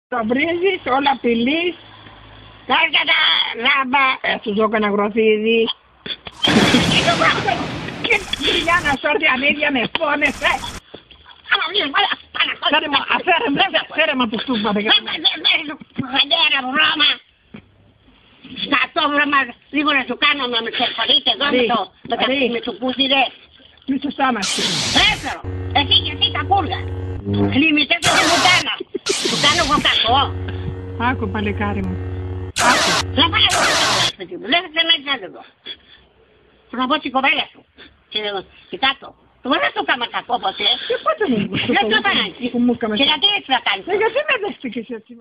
Το βρίζεις, όλα απειλείς. Κάρκατα, λάμπα, σου ζω κανένα γροθίδι. Και για να σ' ό,τι ανίδια με φώνεσαι. Φέρε μου το στούμπα. Φαντέρα βρώμα. Σκατό βρώμα, λίγο να σου κάνω να με ξεφωνείτε εδώ με το πούτιδε. Μη σου στάμαστε. Έφερο, εσύ και εσύ τα κούρια. Λίμιτες το βουτάνα. Του κάνω εγώ κακό. Άκου παλικάρι μου. Δεν πάει εδώ στο σπίτι μου, δεν θα να εδώ. Σου να πω στην κοπέλα σου. Και κάτω. Εγώ δεν του έκανα κακό ποτέ. Και πότε μου δεν το έκανα έτσι. Και γιατί έτσι θα κάνεις. Γιατί με δέχτηκες έτσι.